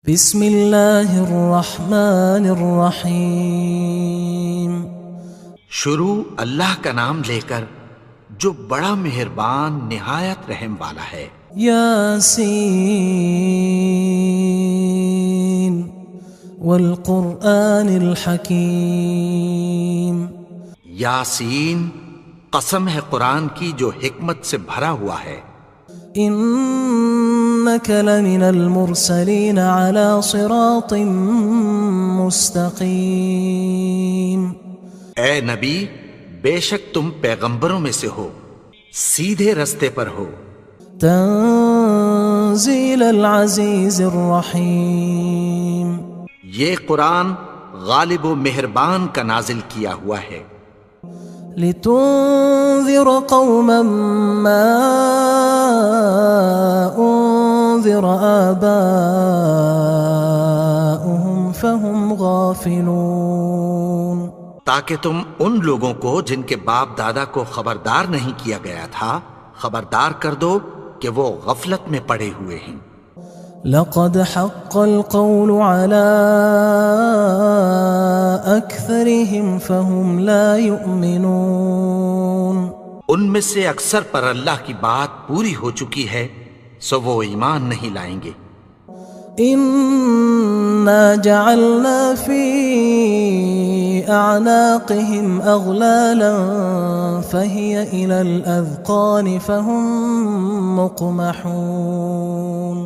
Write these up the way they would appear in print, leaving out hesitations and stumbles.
بسم اللہ الرحمن الرحیم۔ شروع اللہ کا نام لے کر جو بڑا مہربان نہایت رحم والا ہے۔ یاسین والقرآن الحکیم۔ یاسین، قسم ہے قرآن کی جو حکمت سے بھرا ہوا ہے۔ انک لمن المرسلین علی صراط مستقیم۔ اے نبی، بے شک تم پیغمبروں میں سے ہو، سیدھے رستے پر ہو۔ تنزیل العزیز الرحیم۔ یہ قرآن غالب و مہربان کا نازل کیا ہوا ہے۔ لتنذر قوما ما انذر آباؤهم فهم غافلون۔ تاکہ تم ان لوگوں کو جن کے باپ دادا کو خبردار نہیں کیا گیا تھا خبردار کر دو کہ وہ غفلت میں پڑے ہوئے ہیں۔ لقد حق القول على أكثرهم فهم لا يؤمنون۔ ان میں سے اکثر پر اللہ کی بات پوری ہو چکی ہے سو وہ ایمان نہیں لائیں گے۔ إنا جعلنا في أعناقهم أغلالا فهي إلى الأذقان فهم مقمحون۔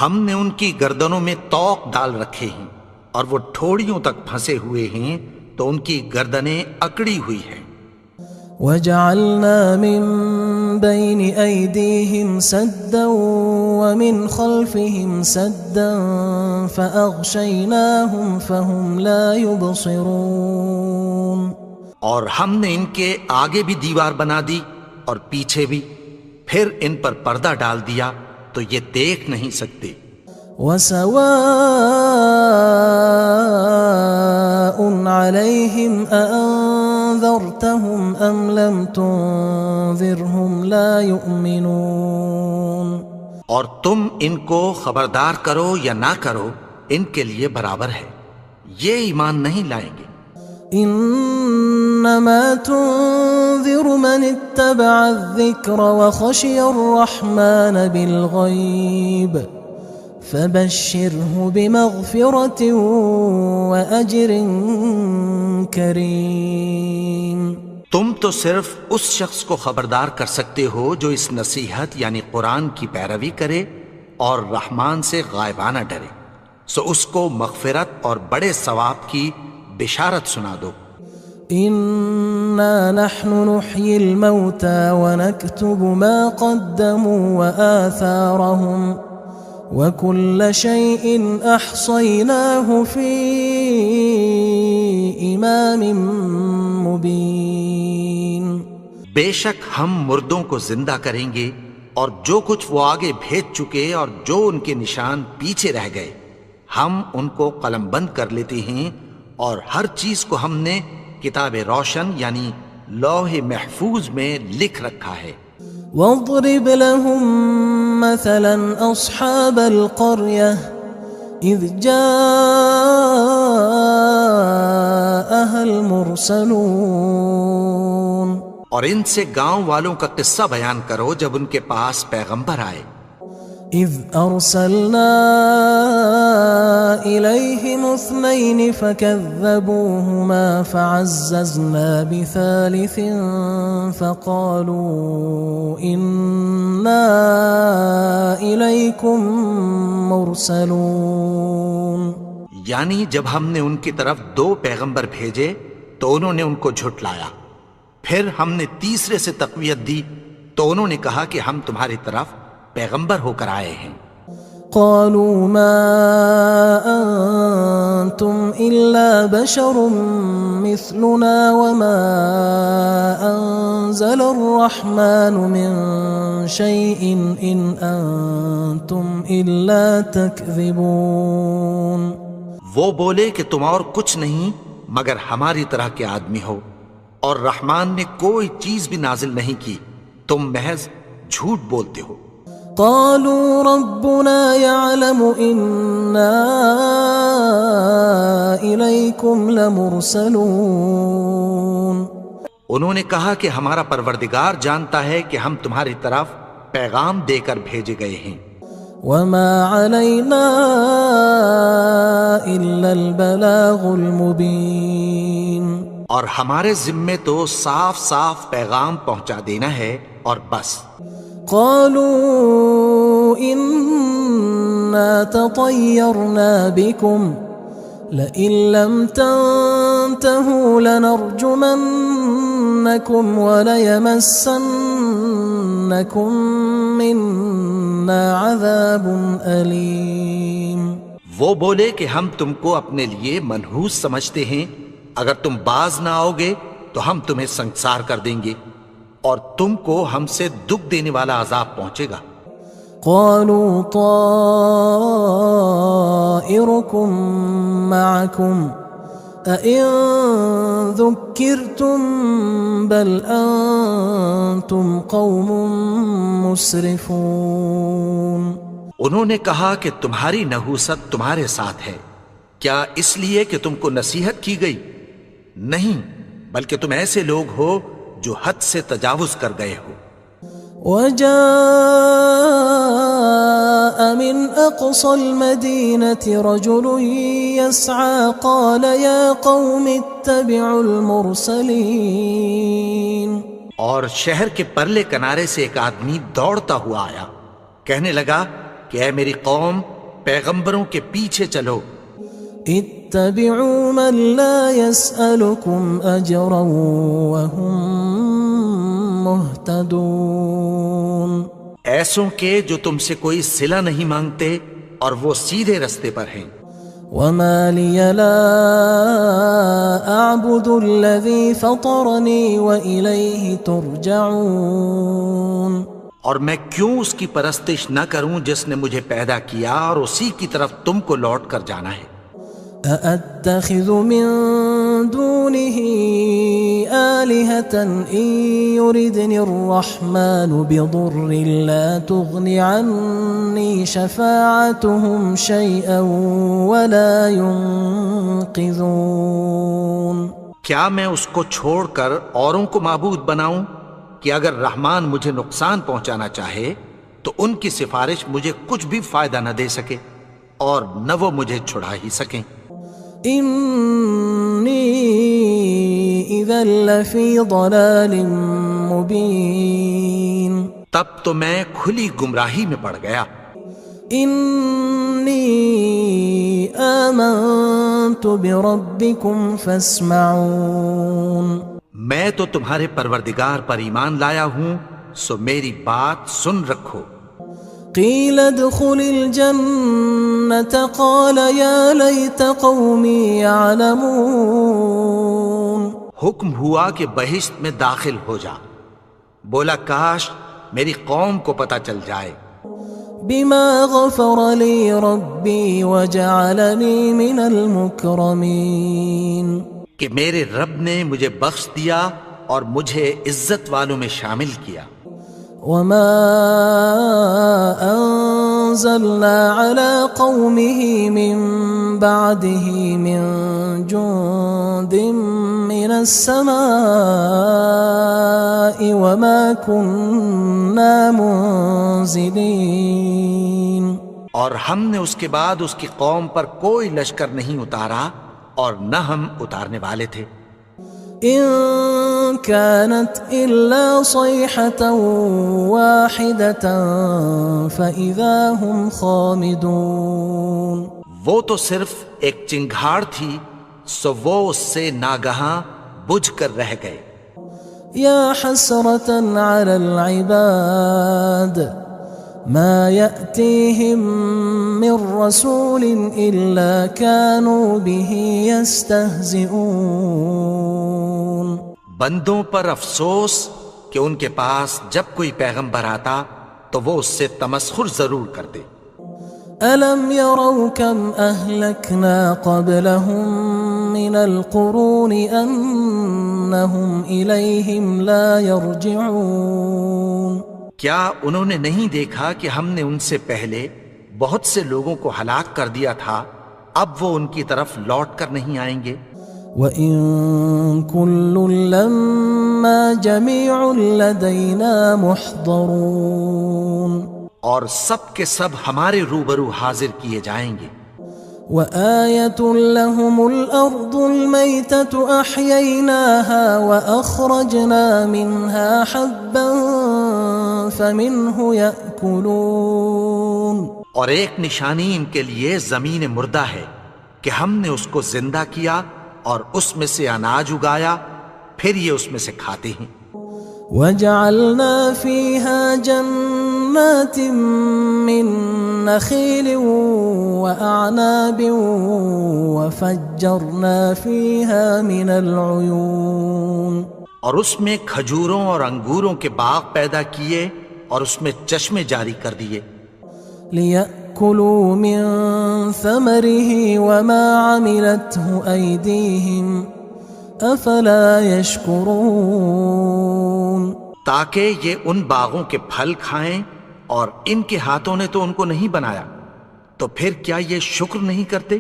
ہم نے ان کی گردنوں میں طوق ڈال رکھے ہیں اور وہ ٹھوڑیوں تک پھنسے ہوئے ہیں تو ان کی گردنیں اکڑی ہوئی ہیں۔ وَجَعَلْنَا مِن بَيْنِ أَيْدِيهِمْ سَدًّا وَمِنْ خَلْفِهِمْ سَدًّا فَأَغْشَيْنَاهُمْ فَهُمْ لَا يُبْصِرُونَ۔ اور ہم نے ان کے آگے بھی دیوار بنا دی اور پیچھے بھی، پھر ان پر پردہ ڈال دیا تو یہ دیکھ نہیں سکتے۔ وَسَوَاءٌ عَلَيْهِمْ أَأَنذَرْتَهُمْ أَمْ لَمْ تُنذِرْهُمْ لَا يُؤْمِنُونَ۔ اور تم ان کو خبردار کرو یا نہ کرو ان کے لیے برابر ہے، یہ ایمان نہیں لائیں گے۔ انما تنذر من اتبع الذکر وخشی الرحمن بالغیب فبشرہ بمغفرۃ واجر کریم۔ تم تو صرف اس شخص کو خبردار کر سکتے ہو جو اس نصیحت یعنی قرآن کی پیروی کرے اور رحمان سے غائبانہ ڈرے، سو اس کو مغفرت اور بڑے ثواب کی بشارت سنا دو۔ انا نحن نحيي الموتى ونكتب ما قدموا وآثارهم وكل شيء احصيناه في امام مبين۔ بے شک ہم مردوں کو زندہ کریں گے اور جو کچھ وہ آگے بھیج چکے اور جو ان کے نشان پیچھے رہ گئے ہم ان کو قلم بند کر لیتے ہیں، اور ہر چیز کو ہم نے کتاب روشن یعنی لوح محفوظ میں لکھ رکھا ہے۔ واضرب لهم مثلا اصحاب القرية اذ جاءها المرسلون۔ اور ان سے گاؤں والوں کا قصہ بیان کرو جب ان کے پاس پیغمبر آئے۔ اذ ارسلنا الیہم اثنین فکذبوہما فعززنا بثالث فقالوا انا الیکم مرسلون۔ یعنی جب ہم نے ان کی طرف 2 پیغمبر بھیجے تو انہوں نے ان کو جھٹلایا، پھر ہم نے تیسرے سے تقویت دی تو انہوں نے کہا کہ ہم تمہاری طرف پیغمبر ہو کر آئے ہیں۔ قالوا ما انتم الا بشر مثلنا وما انزل الرحمن من شيء ان انتم الا تكذبون۔ وہ بولے کہ تم اور کچھ نہیں مگر ہماری طرح کے آدمی ہو، اور رحمان نے کوئی چیز بھی نازل نہیں کی، تم محض جھوٹ بولتے ہو۔ قالوا ربنا يعلم إنا إليكم لمرسلون. انہوں نے کہا کہ ہمارا پروردگار جانتا ہے کہ ہم تمہاری طرف پیغام دے کر بھیجے گئے ہیں. وما علينا إلا البلاغ المبين. اور ہمارے ذمے تو صاف صاف پیغام پہنچا دینا ہے اور بس. قالوا إنا تطيرنا بكم لئن لم تنتهوا لنرجمنكم وليمسنكم منا عذاب أليم. وہ بولے کہ ہم تم کو اپنے لیے منحوس سمجھتے ہیں، اگر تم باز نہ آؤ گے تو ہم تمہیں سنگسار کر دیں گے اور تم کو ہم سے دکھ دینے والا عذاب پہنچے گا. قالوا طائركم معكم أئن ذكرتم بل أنتم قوم مسرفون. انہوں نے کہا کہ تمہاری نحوست تمہارے ساتھ ہے، کیا اس لیے کہ تم کو نصیحت کی گئی؟ نہیں، بلکہ تم ایسے لوگ ہو جو حد سے تجاوز کر گئے ہو. وجاء من أقصى المدينة رجل يسعى قال يا قوم اتبعوا المرسلين. اور شہر کے پرلے کنارے سے ایک آدمی دوڑتا ہوا آیا، کہنے لگا کہ اے میری قوم، پیغمبروں کے پیچھے چلو. اتبعوا من لا يسألكم أجرا وهم مهتدون. ایسوں کے جو تم سے کوئی صلہ نہیں مانگتے اور وہ سیدھے رستے پر ہیں. وما لي لا أعبد الذي فطرني وإليه ترجعون. اور میں کیوں اس کی پرستش نہ کروں جس نے مجھے پیدا کیا اور اسی کی طرف تم کو لوٹ کر جانا ہے. أأتخذ من دونه آلهة إن يردني الرحمن بضر لا تغن عني شفاعتهم شيئا ولا ينقذون. کیا میں اس کو چھوڑ کر اوروں کو معبود بناؤں کہ اگر رحمان مجھے نقصان پہنچانا چاہے تو ان کی سفارش مجھے کچھ بھی فائدہ نہ دے سکے اور نہ وہ مجھے چھڑا ہی سکیں. إني إذا لفي ضلال مبين. تب تو میں کھلی گمراہی میں پڑ گیا. إني آمنت بربكم فاسمعون. میں تو تمہارے پروردگار پر ایمان لایا ہوں، سو میری بات سن رکھو. قيل ادخل الجنة قال يا ليت قومي يعلمون. حکم ہوا کہ بہشت میں داخل ہو جا. بولا کاش میری قوم کو پتہ چل جائے. بما غفر لي ربي وجعلني من المكرمين. کہ میرے رب نے مجھے بخش دیا اور مجھے عزت والوں میں شامل کیا. وما أنزلنا على قومه من بعده من جند من السماء وما كنا منزلين. اور ہم نے اس کے بعد اس کی قوم پر کوئی لشکر نہیں اتارا اور نہ ہم اتارنے والے تھے. إن كانت إلا صيحة واحدة فإذا هم خامدون. وہ تو صرف ایک چنگھاڑ تھی، سو وہ اس سے ناگہاں بجھ کر رہ گئے. يا حسرة على العباد ما يأتيهم من رسول إلا كانوا به يستهزئون. بندوں پر افسوس کہ ان کے پاس جب کوئی پیغمبر آتا تو وہ اس سے تمسخر ضرور کرتے. ألم يروا كم أهلكنا قبلهم من القرون أنهم إليهم لا يرجعون. کیا انہوں نے نہیں دیکھا کہ ہم نے ان سے پہلے بہت سے لوگوں کو ہلاک کر دیا تھا، اب وہ ان کی طرف لوٹ کر نہیں آئیں گے؟ وَإِن كُلٌّ لَمَّا جَمِيعٌ لَدَيْنَا مُحْضَرُونَ، اور سب کے سب ہمارے روبرو حاضر کیے جائیں گے۔ وَآيَةٌ لَهُمُ الْأَرْضُ الْمَيْتَةُ أَحْيَيْنَاهَا وَأَخْرَجْنَا مِنْهَا حَبًّا فَمِنْهُ يَأْكُلُونَ، اور ایک نشانی ان کے لیے زمین مردہ ہے کہ ہم نے اس کو زندہ کیا اور اس میں سے اناج اگایا، پھر یہ اس میں سے کھاتے ہیں۔ وَجَعَلْنَا فِيهَا جَنَّاتٍ مِّن نَخِيلٍ وَأَعْنَابٍ وَفَجَّرْنَا فِيهَا مِنَ الْعُيُونِ، اور اس میں کھجوروں اور انگوروں کے باغ پیدا کیے اور اس میں چشمے جاری کر دیے، لِيَأْكُلُوا مِن ثَمَرِهِ وَمَا عَمِلَتْهُ أَيْدِيهِمْ أَفَلَا يَشْكُرُونَ، تاکہ یہ ان باغوں کے پھل کھائیں، اور ان کے ہاتھوں نے تو ان کو نہیں بنایا، تو پھر کیا یہ شکر نہیں کرتے؟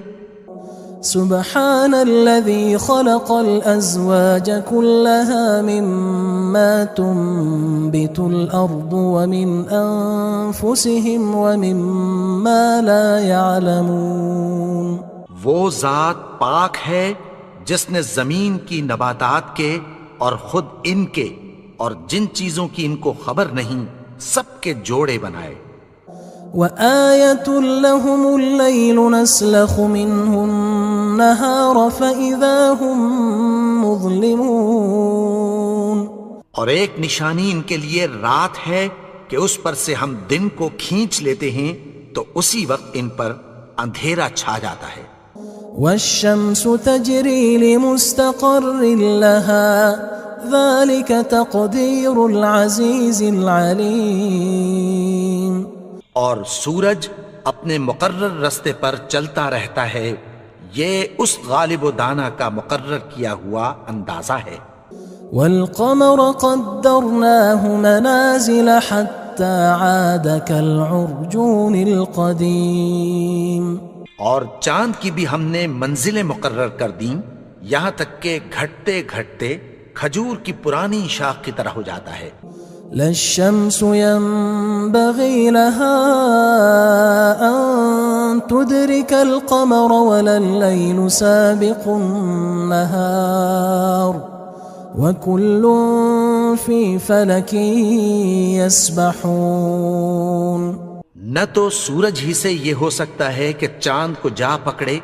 سبحان الذي خلق الأزواج كلها مما تنبت الأرض ومن أنفسهم ومما لا يعلمون، وہ ذات پاک ہے جس نے زمین کی نباتات کے اور خود ان کے اور جن چیزوں کی ان کو خبر نہیں سب کے جوڑے بنائے۔ وَآيَةٌ لَهُمُ اللَّيْلُ نَسْلَخُ مِنْهُ النَّهَارَ فَإِذَا هُمْ مُظْلِمُونَ، اور ایک نشانی ان کے لیے رات ہے کہ اس پر سے ہم دن کو کھینچ لیتے ہیں تو اسی وقت ان پر اندھیرا چھا جاتا ہے۔ وَالشَّمْسُ تَجْرِي لِمُسْتَقَرٍّ لَهَا ذَلِكَ تَقْدِيرُ الْعَزِيزِ الْعَلِيمِ، اور سورج اپنے مقرر رستے پر چلتا رہتا ہے، یہ اس غالب و دانا کا مقرر کیا ہوا اندازہ ہے۔ وَالْقَمَرَ قَدَّرْنَاهُ مَنَازِلَ حَتَّى عَادَ كَالْعُرْجُونِ الْقَدِيمِ، اور چاند کی بھی ہم نے منزلیں مقرر کر دیں، یہاں تک کہ گھٹتے گھٹتے کھجور کی پرانی شاخ کی طرح ہو جاتا ہے۔ لا الشمس ينبغي لها أن تدرك القمر ولا الليل سابق النهار وكل في فلك يسبحون، نہ تو سورج ہی سے یہ ہو سکتا ہے کہ چاند کو جا پکڑے،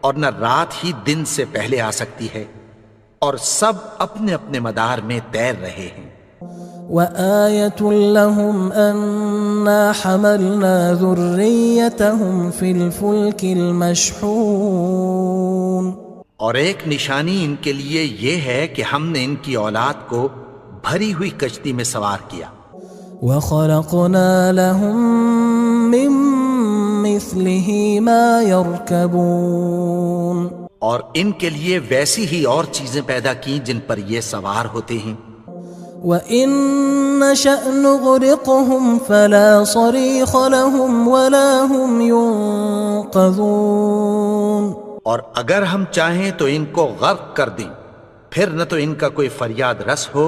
اور نہ رات ہی دن سے پہلے آ سکتی ہے، اور سب اپنے اپنے مدار میں تیر رہے ہیں۔ وَآيَةٌ لَهُمْ أَنَّا حَمَلْنَا ذُرِّيَّتَهُمْ فِي الْفُلْكِ الْمَشْحُونِ، اور ایک نشانی ان کے لیے یہ ہے کہ ہم نے ان کی اولاد کو بھری ہوئی کشتی میں سوار کیا۔ وَخَلَقْنَا لَهُم مِّن مِّثْلِهِ مَا يَرْكَبُونَ، اور ان کے لیے ویسی ہی اور چیزیں پیدا کی جن پر یہ سوار ہوتے ہیں۔ وَإِن نَّشَأْ نُغْرِقْهُمْ فَلَا صَرِيخَ لَهُمْ وَلَا هُمْ يُنقَذُونَ، اور اگر ہم چاہیں تو ان کو غرق کر دیں، پھر نہ تو ان کا کوئی فریاد رس ہو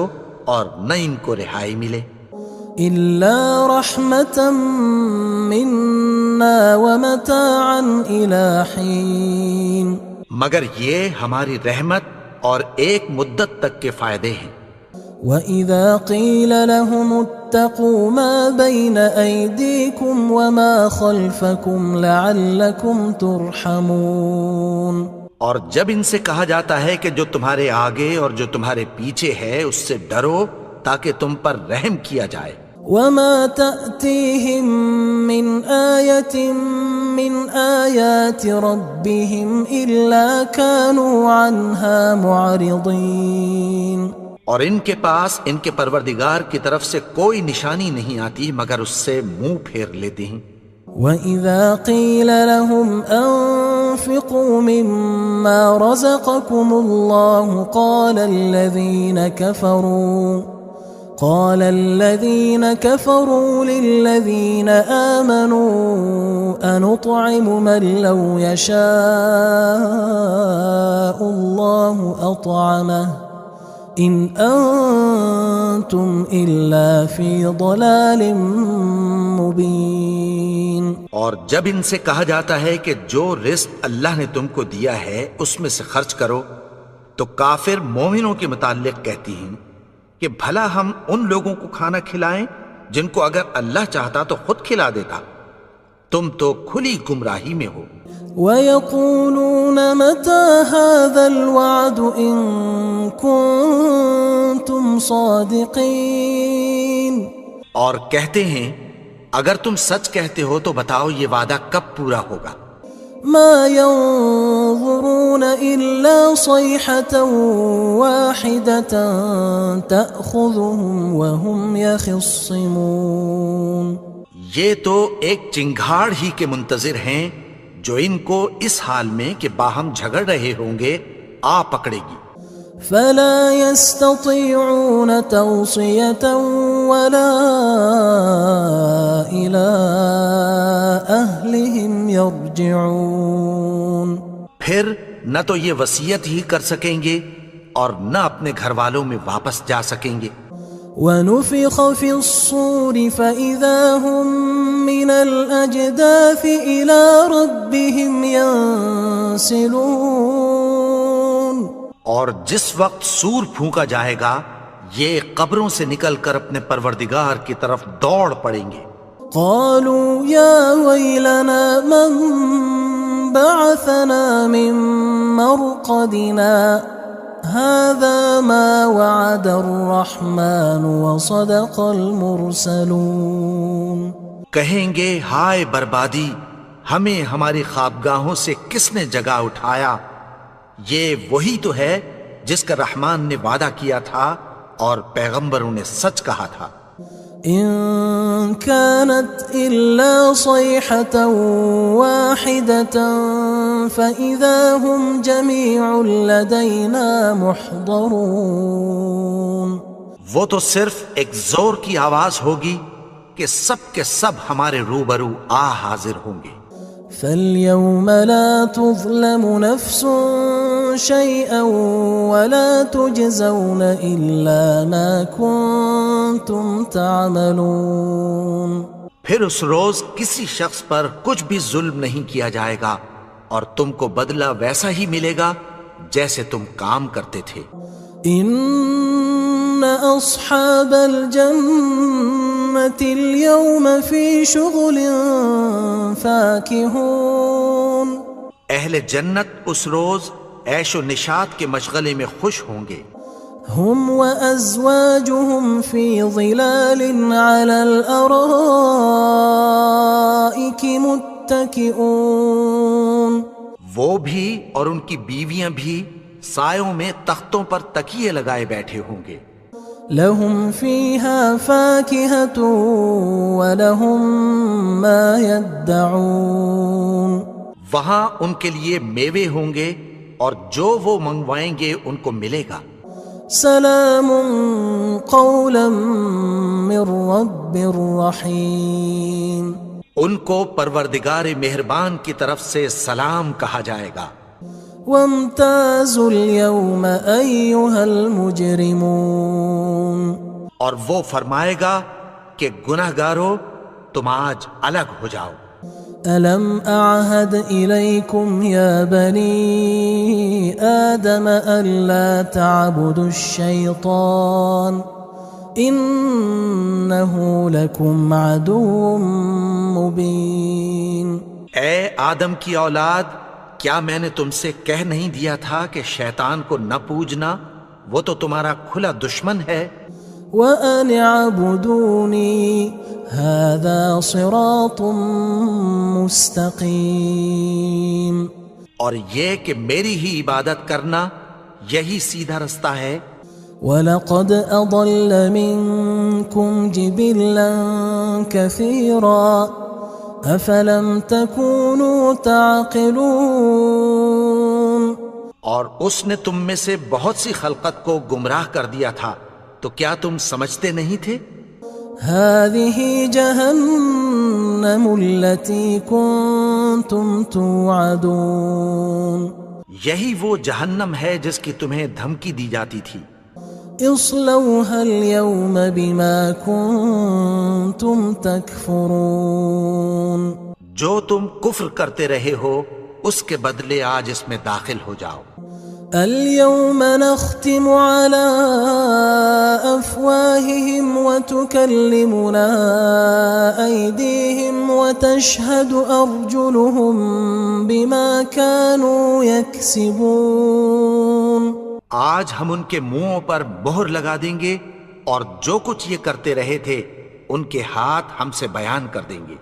اور نہ ان کو رہائی ملے۔ إِلَّا رَحْمَةً مِّنَّا وَمَتَاعًا إِلَى حِينٍ، مگر یہ ہماری رحمت اور ایک مدت تک کے فائدے ہیں۔ وَإِذَا قِيلَ لَهُمُ اتَّقُوا مَا بَيْنَ أَيْدِيكُمْ وَمَا خَلْفَكُمْ لَعَلَّكُمْ تُرْحَمُونَ، اور جب ان سے کہا جاتا ہے کہ جو تمہارے آگے اور جو تمہارے پیچھے ہے اس سے ڈرو تاکہ تم پر رحم کیا جائے۔ وَمَا تَأْتِيهِم مِّنْ آيَةٍ مِّنْ آيَاتِ رَبِّهِمْ إِلَّا كَانُوا عَنْهَا مُعْرِضِينَ، اور ان کے پاس ان کے پروردگار کی طرف سے کوئی نشانی نہیں آتی مگر اس سے منہ پھیر لیتے ہیں۔ وَإِذَا قِيلَ لَهُمْ أَنفِقُوا مِمَّا رَزَقَكُمُ اللَّهُ قال الذين كفروا للذين آمنوا أنطعم من لو يشاء الله أطعمه إن أنتم إلا في ضلال مبين. اور جب ان سے کہا جاتا ہے کہ جو رزق اللہ نے تم کو دیا ہے اس میں سے خرچ کرو، تو کافر مومنوں کے متعلق کہتی ہیں کہ بھلا ہم ان لوگوں کو کھانا کھلائیں جن کو اگر اللہ چاہتا تو خود کھلا دیتا. تم تو کھلی گمراہی میں ہو. وَيَقُولُونَ مَتَى هَذَا الْوَعْدُ إِن كُنتُمْ صَادِقِينَ. اور کہتے ہیں اگر تم سچ کہتے ہو تو بتاؤ یہ وعدہ کب پورا ہوگا. ما ينظرون إلا صيحة واحدة تأخذهم وهم يخصمون. یہ تو ایک چنگھاڑ ہی کے منتظر ہیں جو ان کو اس حال میں کہ باہم جھگڑ رہے ہوں گے آ پکڑے گی. فلا يستطيعون توصية ولا إلى أهلهم يرجعون. پھر نہ تو یہ وصیت ہی کر سکیں گے اور نہ اپنے گھر والوں میں واپس جا سکیں گے. وَنُفِخَ فِي الصُّورِ فَإِذَا هُم مِّنَ الْأَجْدَاثِ إِلَى رَبِّهِمْ يَنسِلُونَ. اور جس وقت سور پھونکا جائے گا یہ قبروں سے نکل کر اپنے پروردگار کی طرف دوڑ پڑیں گے. قالوا يا ويلنا من بعثنا من مرقدنا هذا ما وعد الرحمن وصدق المرسلون. کہیں گے ہائے بربادی، ہمیں ہماری خوابگاہوں سے کس نے جگا اٹھایا. یہ وہی تو ہے جس کا رحمان نے وعدہ کیا تھا اور پیغمبروں نے سچ کہا تھا. إن كانت إلا صيحة واحدة فإذا هم جميع لدينا محضرون. وہ تو صرف ایک زور کی آواز ہوگی کہ سب کے سب ہمارے روبرو آ حاضر ہوں گے. فاليوم لا تظلم نفس شيئا ولا تجزون إلا ما كنتم تعملون. پھر اس روز کسی شخص پر کچھ بھی ظلم نہیں کیا جائے گا اور تم کو بدلہ ویسا ہی ملے گا جیسے تم کام کرتے تھے. إن أصحاب الجنة اليوم في شغل فاكهون. اہل جنت اس روز عیش و نشاط کے مشغلے میں خوش ہوں گے. هم وأزواجهم في ظلال على الأرائك متكئون. وہ بھی اور ان کی بیویاں بھی سایوں میں تختوں پر تکیے لگائے بیٹھے ہوں گے. لهم فيها فاكهة ولهم ما يدعون. وہاں ان کے لیے میوے ہوں گے اور جو وہ منگوائیں گے ان کو ملے گا. سلام قولا من رب رحیم. ان کو پروردگار مہربان کی طرف سے سلام کہا جائے گا. وامتازوا اليوم أيها المجرمون. اور وہ فرمائے گا کہ گناہگارو تم آج الگ ہو جاؤ. ألم أعهد إليكم يا بني آدم ألا تعبدوا الشيطان إنه لكم عدو مبين. اے آدم کی اولاد، کیا میں نے تم سے کہہ نہیں دیا تھا کہ شیطان کو نہ پوجنا، وہ تو تمہارا کھلا دشمن ہے. وَأَنِ اعْبُدُونِي هَذَا صِرَاطٌ مُسْتَقِيمٌ. اور یہ کہ میری ہی عبادت کرنا یہی سیدھا رستہ ہے. وَلَقَدْ أَضَلَّ مِنْكُمْ جِبِلًّا كَثِيرًا أَفَلَمْ تَكُونُوا تَعْقِلُونَ. اور اس نے تم میں سے بہت سی خلقت کو گمراہ کر دیا تھا، تو کیا تم سمجھتے نہیں تھے؟ هذه جهنم التي كنتم توعدون یہی وہ جہنم ہے جس کی تمہیں دھمکی دی جاتی تھی۔ اصلوها اليوم بما كنتم تكفرون جو تم کفر کرتے رہے ہو اس کے بدلے آج اس میں داخل ہو جاؤ۔ اليوم نختم على أفواههم وتكلمنا أيديهم وتشهد أرجلهم بما كانوا يكسبون آج ہم ان کے منہوں پر مہر لگا دیں گے اور جو کچھ یہ کرتے رہے تھے ان کے ہاتھ ہم سے بیان کر دیں گے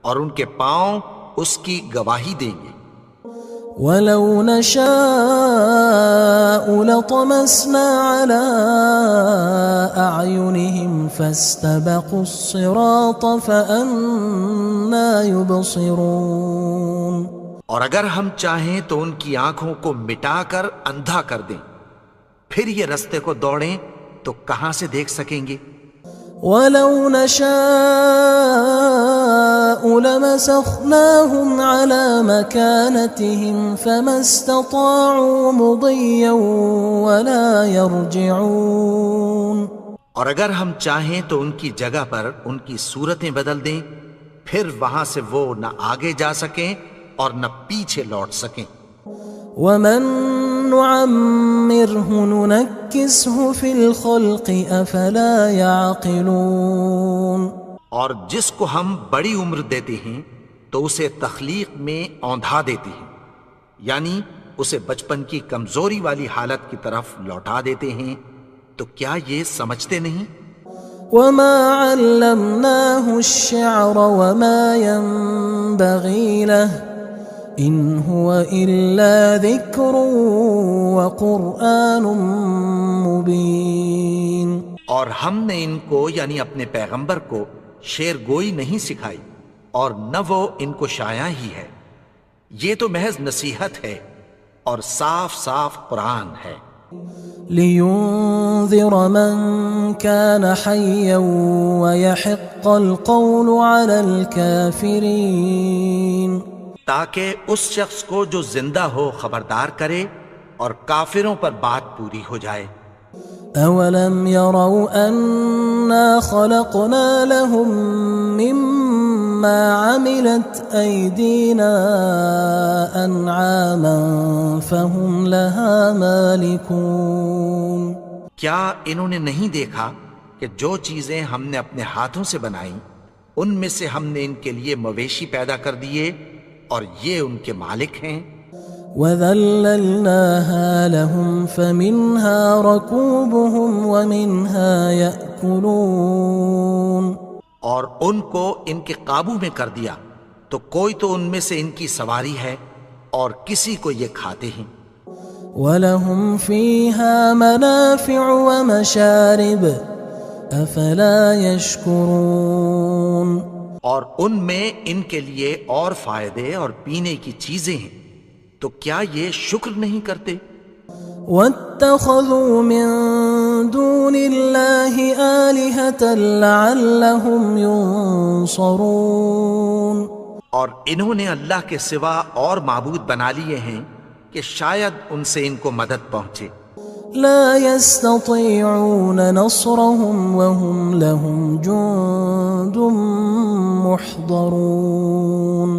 اور ان کے پاؤں اس کی گواہی دیں گے۔ وَلَوْ نَشَاءُ لَطَمَسْنَا عَلَىٰ أَعْيُنِهِمْ فَاسْتَبَقُوا الصِّرَاطَ فَأَنَّىٰ يُبْصِرُونَ اور اگر ہم چاہیں تو ان کی آنکھوں کو مٹا کر اندھا کر دیں، پھر یہ رستے کو دوڑیں تو کہاں سے دیکھ سکیں گے؟ وَلَوْ نَشَاءُ لَمَسَخْنَاهُمْ عَلَىٰ مَكَانَتِهِمْ فَمَا اسْتَطَاعُوا مُضِيًّا وَلَا يَرْجِعُونَ اور اگر ہم چاہیں تو ان کی جگہ پر ان کی صورتیں بدل دیں، پھر وہاں سے وہ نہ آگے جا سکیں اور نہ پیچھے لوٹ سکیں۔ وَمَن نُعَمِّرْهُ نُنَكِّسْهُ فِي الْخَلْقِ أَفَلَا يَعْقِلُونَ اور جس کو ہم بڑی عمر دیتے ہیں تو اسے تخلیق میں اوندھا دیتے ہیں، یعنی اسے بچپن کی کمزوری والی حالت کی طرف لوٹا دیتے ہیں، تو کیا یہ سمجھتے نہیں؟ وَمَا عَلَّمْنَاهُ الشِّعْرَ وَمَا يَنبَغِي لَهُ إِنْ هُوَ إِلَّا ذِكْرٌ وَقُرْآنٌ مُبِينٌ اور ہم نے ان کو یعنی اپنے پیغمبر کو شعر گوئی نہیں سکھائی اور نہ وہ ان کو شایع ہی ہے، یہ تو محض نصیحت ہے اور صاف صاف قرآن ہے۔ لِيُنذِرَ مَن كَانَ حَيًّا وَيَحِقَّ الْقَوْلُ عَلَى الْكَافِرِينَ تاکہ اس شخص کو جو زندہ ہو خبردار کرے اور کافروں پر بات پوری ہو جائے۔ أَوَلَمْ يَرَوْا أَنَّا خَلَقْنَا لَهُم مِّمَّا عَمِلَتْ أَيْدِينَا أَنْعَامًا فَهُمْ لَهَا مَالِكُونَ کیا انہوں نے نہیں دیکھا کہ جو چیزیں ہم نے اپنے ہاتھوں سے بنائیں ان میں سے ہم نے ان کے لیے مویشی پیدا کر دیے اور یہ ان کے مالک ہیں۔ وَذَلَّلْنَاهَا لَهُمْ فَمِنْهَا رَكُوبُهُمْ وَمِنْهَا يَأْكُلُونَ اور ان کو ان کے قابو میں کر دیا تو کوئی تو ان میں سے ان کی سواری ہے اور کسی کو یہ کھاتے ہیں۔ وَلَهُمْ فِيهَا مَنَافِعُ وَمَشَارِبُ أَفَلَا يَشْكُرُونَ اور ان میں ان کے لیے اور فائدے اور پینے کی چیزیں ہیں، تو کیا یہ شکر نہیں کرتے؟ وَاتَّخَذُوا مِن دُونِ اللَّهِ آلِهَةً لَعَلَّهُمْ يُنصَرُونَ اور انہوں نے اللہ کے سوا اور معبود بنا لیے ہیں کہ شاید ان سے ان کو مدد پہنچے۔ لا يستطيعون نصرهم وهم لهم جند محضرون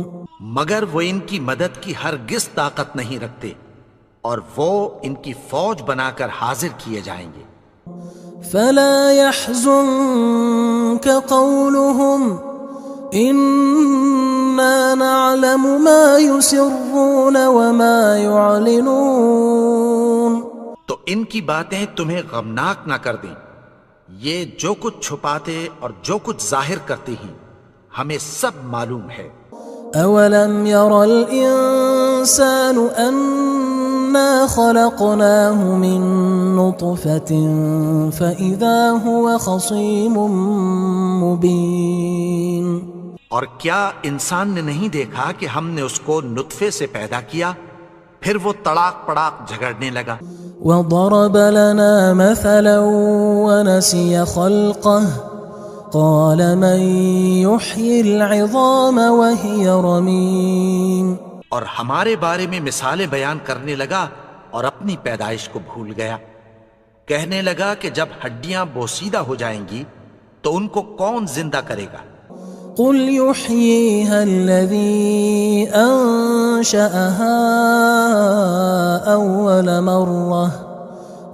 مگر وہ ان کی مدد کی ہرگز طاقت نہیں رکھتے اور وہ ان کی فوج بنا کر حاضر کیے جائیں گے۔ فلا يحزنك قولهم إنا نعلم ما يسرون وما يعلنون تو ان کی باتیں تمہیں غمناک نہ کر دیں، یہ جو کچھ چھپاتے اور جو کچھ ظاہر کرتے ہیں ہمیں سب معلوم ہے۔ أَوَلَمْ يَرَ الْإِنسَانُ أَنَّا خَلَقْنَاهُ مِن نُّطْفَةٍ فَإِذَا هُوَ خَصِيمٌ مُّبِينٌ اور کیا انسان نے نہیں دیکھا کہ ہم نے اس کو نطفے سے پیدا کیا، پھر وہ تڑاک پڑاک جھگڑنے لگا۔ وضرب لنا مثلا ونسي خلقه قال من يحيي العظام وهي رميم. اور ہمارے بارے میں مثالیں بیان کرنے لگا اور اپنی پیدائش کو بھول گیا. کہنے لگا کہ جب ہڈیاں بوسیدہ ہو جائیں گی تو ان کو کون زندہ کرے گا؟ قل يحييها الذي أنشأها أول مرة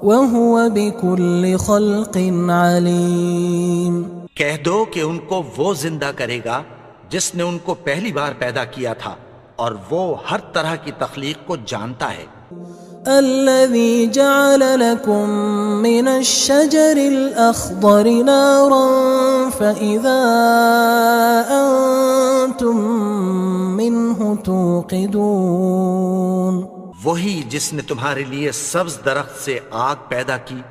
وهو بكل خلق عليم. کہہ دو کہ ان کو وہ زندہ کرے گا جس نے ان کو پہلی بار پیدا کیا تھا اور وہ ہر طرح کی تخلیق کو جانتا ہے. الذي جعل لكم من الشجر الأخضر نارا فإذا أنتم منه توقدون. وہی جس نے تمہارے لیے سبز درخت سے آگ پیدا کی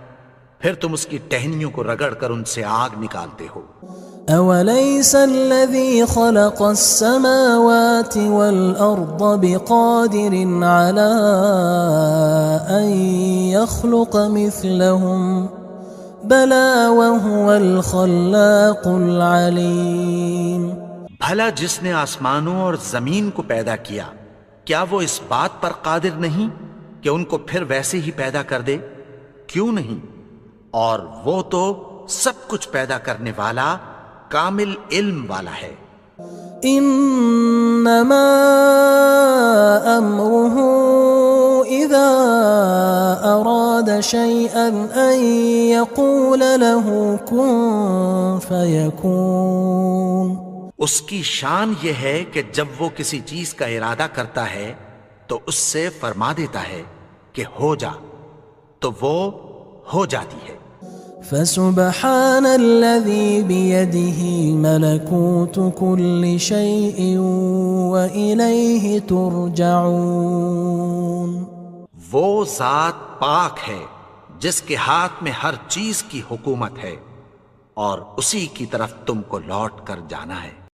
پھر تم اس کی ٹہنیوں کو رگڑ کر ان سے آگ نکالتے ہو. أوليس الذي خلق السماوات والأرض بقادر على أن يخلق مثلهم بلى وهو الخلاق العليم. بھلا جس نے آسمانوں اور زمین کو پیدا کیا کیا وہ اس بات پر قادر نہیں کہ ان کو پھر ویسے ہی پیدا کر دے؟ کیوں نہیں؟ اور وہ تو سب کچھ پیدا کرنے والا کامل علم والا ہے. انما امره اذا اراد شيئا ان يقول له كن فيكون. اس کی شان یہ ہے کہ جب وہ کسی چیز کا ارادہ کرتا ہے تو اس سے فرما دیتا ہے کہ ہو جا تو وہ ہو جاتی ہے. فسبحان الذي بيده ملكوت كل شيء وإليه ترجعون. وہ ذات پاک ہے جس کے ہاتھ میں ہر چیز کی حکومت ہے اور اسی کی طرف تم کو لوٹ کر جانا ہے.